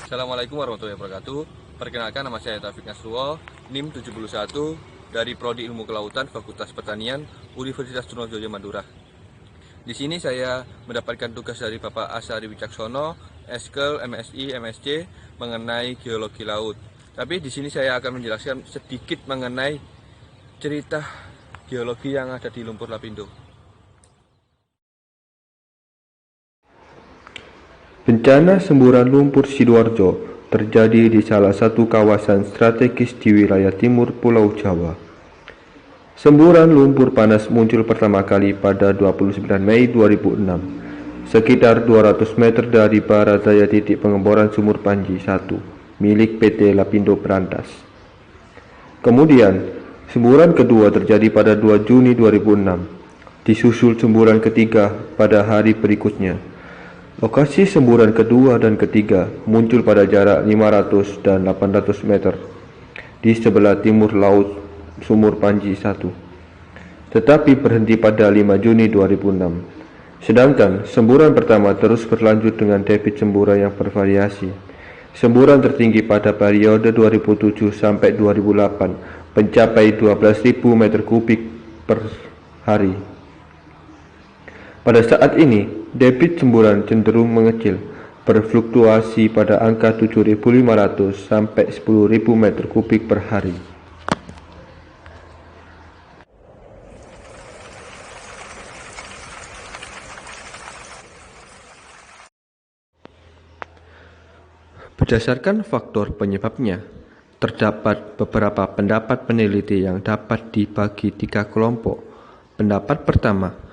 Assalamualaikum warahmatullahi wabarakatuh. Perkenalkan, nama saya Taufik Nasrullah, NIM 71 dari Prodi Ilmu Kelautan Fakultas Pertanian Universitas Trunojoyo Madura. Di sini saya mendapatkan tugas dari Bapak Asari Wicaksono, Eskel, MSI, MSc mengenai geologi laut. Tapi di sini saya akan menjelaskan sedikit mengenai cerita geologi yang ada di lumpur Lapindo. Bencana semburan lumpur Sidoarjo terjadi di salah satu kawasan strategis di wilayah timur Pulau Jawa. Semburan lumpur panas muncul pertama kali pada 29 Mei 2006, sekitar 200 meter dari barat daya titik pengeboran Sumur Panji 1, milik PT Lapindo Brantas. Kemudian, semburan kedua terjadi pada 2 Juni 2006, disusul semburan ketiga pada hari berikutnya. Lokasi semburan kedua dan ketiga muncul pada jarak 500 dan 800 meter di sebelah timur laut Sumur Panji 1, tetapi berhenti pada 5 Juni 2006. Sedangkan semburan pertama terus berlanjut dengan debit semburan yang bervariasi. Semburan tertinggi pada periode 2007 sampai 2008 mencapai 12.000 meter kubik per hari. Pada saat ini, debit semburan cenderung mengecil, berfluktuasi pada angka 7.500 sampai 10.000 meter kubik per hari. Berdasarkan faktor penyebabnya, terdapat beberapa pendapat peneliti yang dapat dibagi 3 kelompok. Pendapat pertama,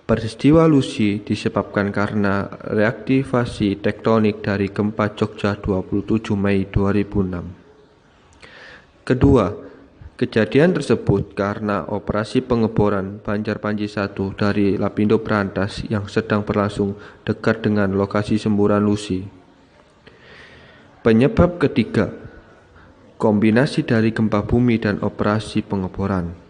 peristiwa Lucy disebabkan karena reaktivasi tektonik dari gempa Jogja 27 Mei 2006. Kedua, kejadian tersebut karena operasi pengeboran Banjar Panji 1 dari Lapindo Brantas yang sedang berlangsung dekat dengan lokasi semburan Lucy. Penyebab ketiga, kombinasi dari gempa bumi dan operasi pengeboran.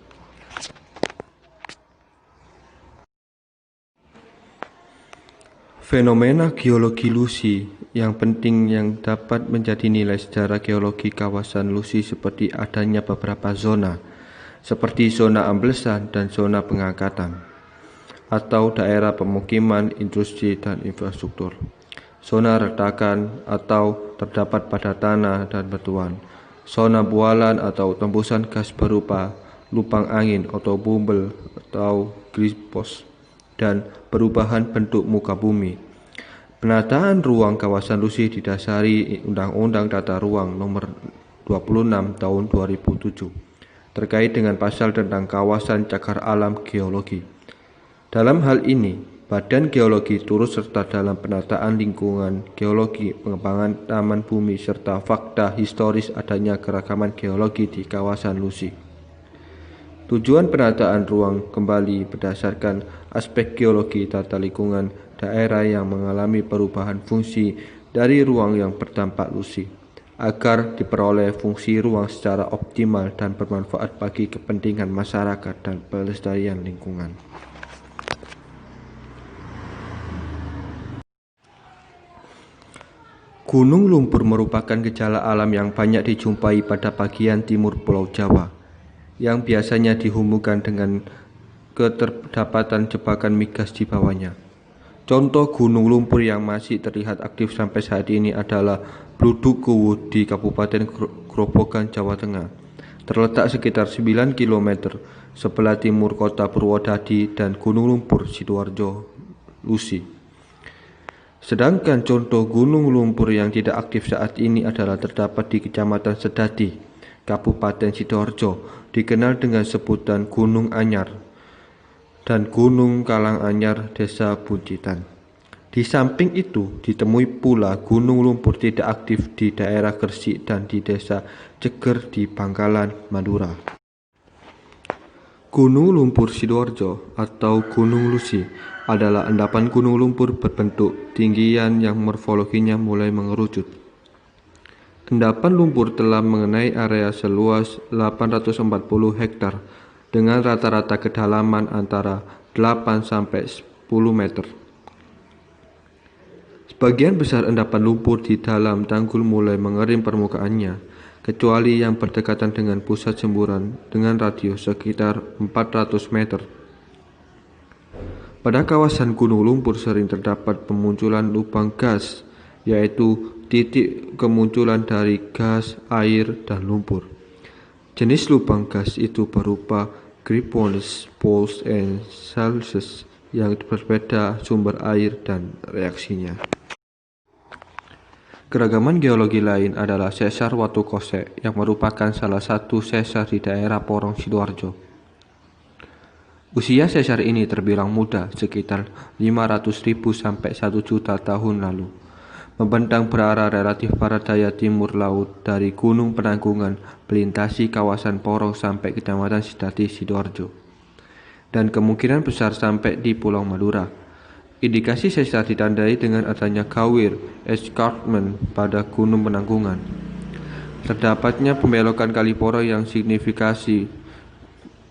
Fenomena geologi Lucy yang penting yang dapat menjadi nilai sejarah geologi kawasan Lucy seperti adanya beberapa zona, seperti zona amblesan dan zona pengangkatan, atau daerah pemukiman, industri, dan infrastruktur. Zona retakan atau terdapat pada tanah dan batuan. Zona bualan atau tembusan gas berupa lubang angin atau bumbel atau gripos, dan perubahan bentuk muka bumi. Penataan ruang kawasan Lucy didasari Undang-Undang Tata Ruang Nomor 26 Tahun 2007 terkait dengan pasal tentang kawasan cagar alam geologi. Dalam hal ini, Badan Geologi turut serta dalam penataan lingkungan geologi, pengembangan taman bumi, serta fakta historis adanya keragaman geologi di kawasan Lucy. Tujuan penataan ruang kembali berdasarkan aspek geologi tata lingkungan daerah yang mengalami perubahan fungsi dari ruang yang berdampak Lucy, agar diperoleh fungsi ruang secara optimal dan bermanfaat bagi kepentingan masyarakat dan pelestarian lingkungan. Gunung lumpur merupakan gejala alam yang banyak dijumpai pada bagian timur Pulau Jawa, yang biasanya dihubungkan dengan keterdapatan jebakan migas di bawahnya. Contoh gunung lumpur yang masih terlihat aktif sampai saat ini adalah Bludukuwu di Kabupaten Grobogan, Jawa Tengah, terletak sekitar 9 km sebelah timur kota Purwodadi, dan Gunung Lumpur Sidoarjo, Lucy. Sedangkan contoh gunung lumpur yang tidak aktif saat ini adalah terdapat di Kecamatan Sedadi, Kabupaten Sidoarjo, dikenal dengan sebutan Gunung Anyar, dan Gunung Kalanganyar, Desa Buncitan. Di samping itu, ditemui pula gunung lumpur tidak aktif di daerah Gresik dan di Desa Ceger di Bangkalan, Madura. Gunung Lumpur Sidoarjo atau Gunung Lucy adalah endapan gunung lumpur berbentuk tinggian yang morfologinya mulai mengerucut. Endapan lumpur telah mengenai area seluas 840 hektar dengan rata-rata kedalaman antara 8 sampai 10 meter. Sebagian besar endapan lumpur di dalam tanggul mulai mengering permukaannya, kecuali yang berdekatan dengan pusat semburan dengan radius sekitar 400 meter. Pada kawasan gunung lumpur sering terdapat pemunculan lubang gas, yaitu titik kemunculan dari gas, air, dan lumpur. Jenis lubang gas itu berupa Griffons, Pools, dan Salses yang berbeda sumber air dan reaksinya. Keragaman geologi lain adalah sesar Watu Kosek yang merupakan salah satu sesar di daerah Porong Sidoarjo. Usia sesar ini terbilang muda, sekitar 500.000 sampai 1 juta tahun lalu. Membentang berarah relatif barat daya timur laut dari Gunung Penanggungan melintasi kawasan Porong sampai Kecamatan Sidati Sidoarjo, dan kemungkinan besar sampai di Pulau Madura. Indikasi sesar ditandai dengan adanya gawir escarpment pada Gunung Penanggungan. Terdapatnya pembelokan kali Porong yang signifikasi,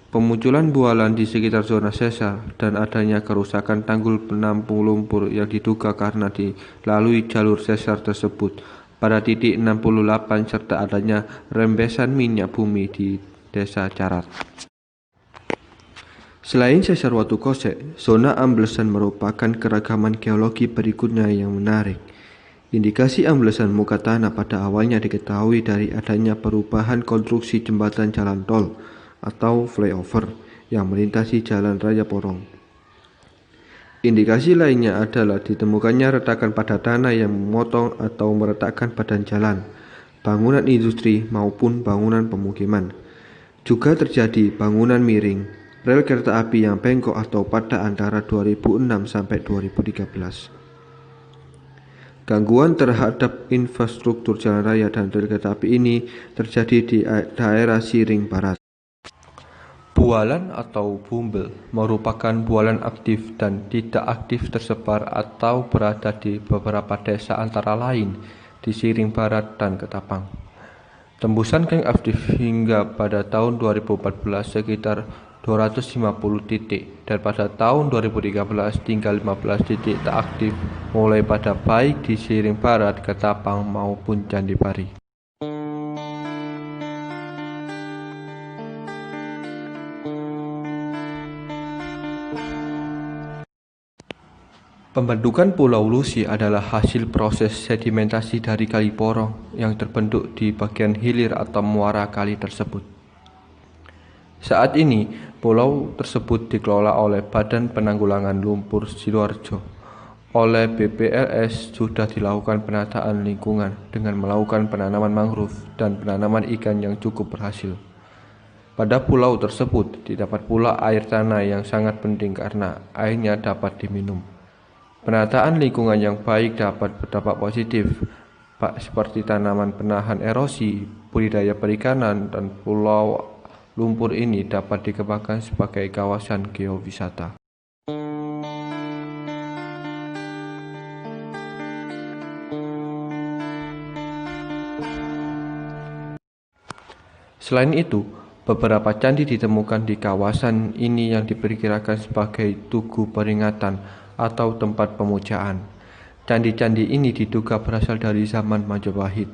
pemunculan bualan di sekitar zona sesar, dan adanya kerusakan tanggul penampung lumpur yang diduga karena dilalui jalur sesar tersebut pada titik 68 serta adanya rembesan minyak bumi di Desa Carat. Selain sesar Watu Kosek, zona amblesan merupakan keragaman geologi berikutnya yang menarik. Indikasi amblesan muka tanah pada awalnya diketahui dari adanya perubahan konstruksi jembatan jalan tol atau flyover yang melintasi jalan raya Porong. Indikasi lainnya adalah ditemukannya retakan pada tanah yang memotong atau meretakkan badan jalan, bangunan industri maupun bangunan pemukiman. Juga terjadi bangunan miring, rel kereta api yang bengkok atau pada antara 2006 sampai 2013. Gangguan terhadap infrastruktur jalan raya dan rel kereta api ini terjadi di daerah Siring Barat. Bualan atau bumbel merupakan bualan aktif dan tidak aktif tersebar atau berada di beberapa desa antara lain di Siring Barat dan Ketapang. Tembusan geng aktif hingga pada tahun 2014 sekitar 250 titik, dan pada tahun 2013 tinggal 15 titik tak aktif, mulai pada baik di Siring Barat, Ketapang maupun Candi Pari. Pembentukan Pulau Lusi adalah hasil proses sedimentasi dari Kali Porong yang terbentuk di bagian hilir atau muara kali tersebut. Saat ini, pulau tersebut dikelola oleh Badan Penanggulangan Lumpur Sidoarjo. Oleh BPLS sudah dilakukan penataan lingkungan dengan melakukan penanaman mangrove dan penanaman ikan yang cukup berhasil. Pada pulau tersebut didapat pula air tanah yang sangat penting karena airnya dapat diminum. Penataan lingkungan yang baik dapat berdampak positif, seperti tanaman penahan erosi, budidaya perikanan, dan pulau lumpur ini dapat dikembangkan sebagai kawasan geowisata. Selain itu, beberapa candi ditemukan di kawasan ini yang diperkirakan sebagai tugu peringatan atau tempat pemujaan. Candi-candi ini diduga berasal dari zaman Majapahit,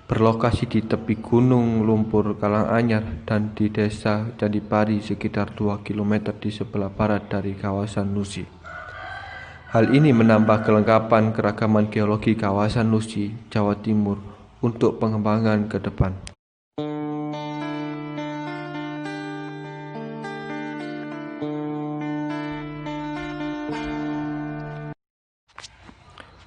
berlokasi di tepi Gunung Lumpur Karanganyar dan di Desa Candi Pari sekitar 2 km di sebelah barat dari kawasan Lusi. Hal ini menambah kelengkapan keragaman geologi kawasan Lusi, Jawa Timur untuk pengembangan ke depan.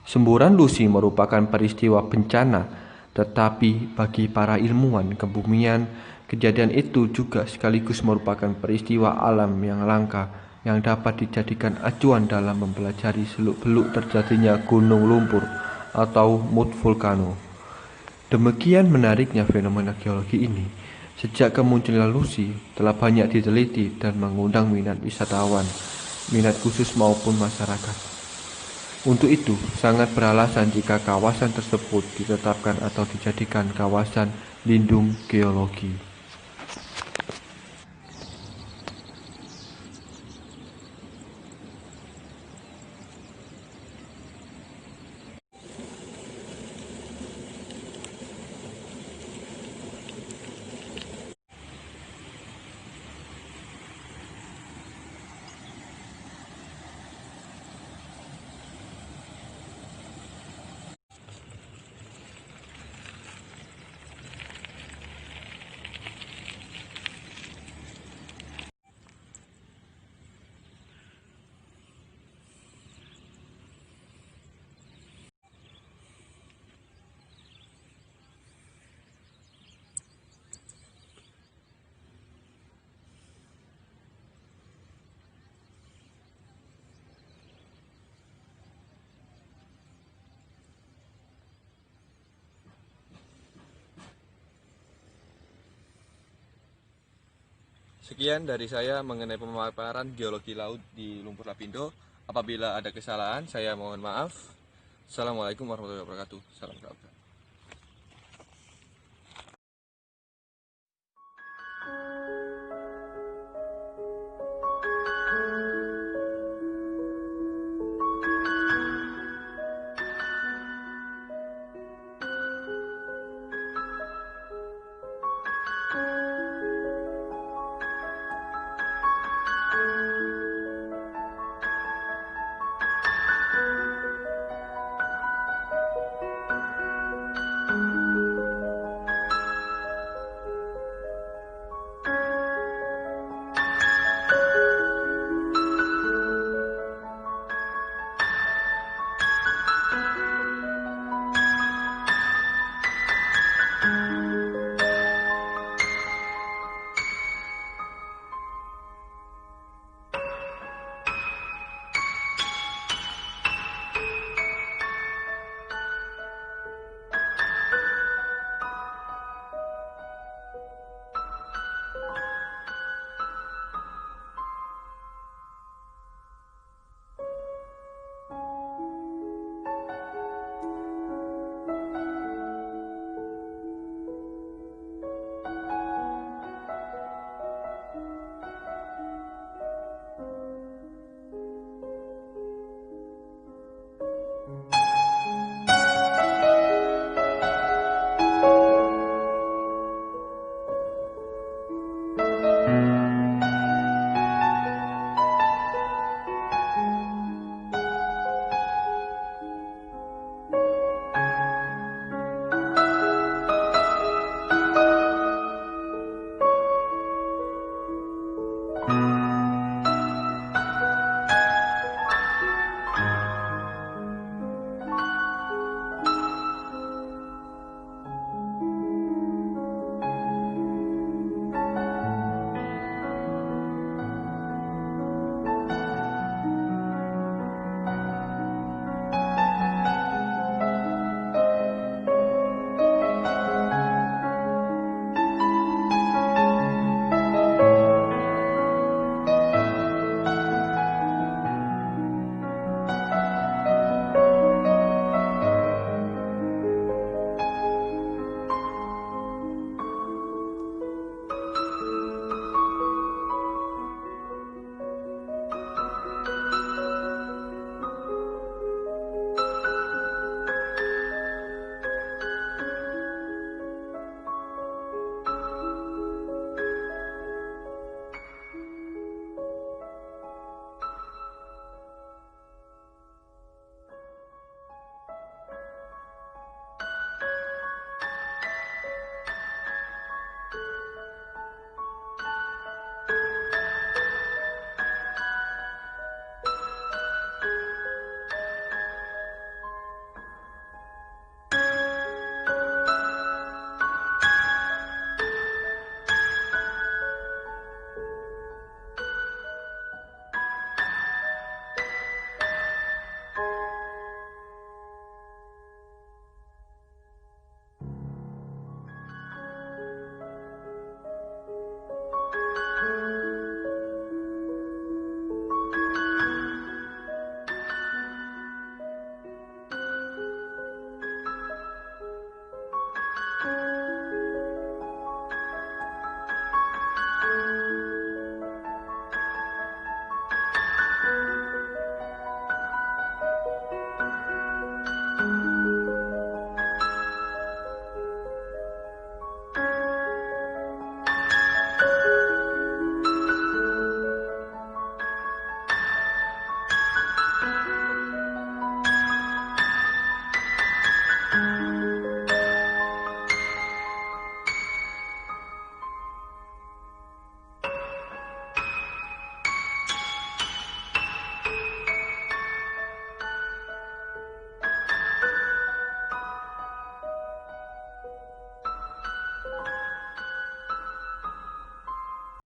Semburan Lusi merupakan peristiwa bencana, tetapi bagi para ilmuwan kebumian, kejadian itu juga sekaligus merupakan peristiwa alam yang langka yang dapat dijadikan acuan dalam mempelajari seluk-beluk terjadinya gunung lumpur atau mud vulcano. Demikian menariknya fenomena geologi ini. Sejak kemunculan Lusi telah banyak diteliti dan mengundang minat wisatawan, minat khusus maupun masyarakat. Untuk itu, sangat beralasan jika kawasan tersebut ditetapkan atau dijadikan kawasan lindung geologi. Sekian dari saya mengenai pemaparan geologi laut di lumpur lapindo. Apabila ada kesalahan, saya mohon maaf. Assalamualaikum warahmatullahi wabarakatuh. Salam kenal.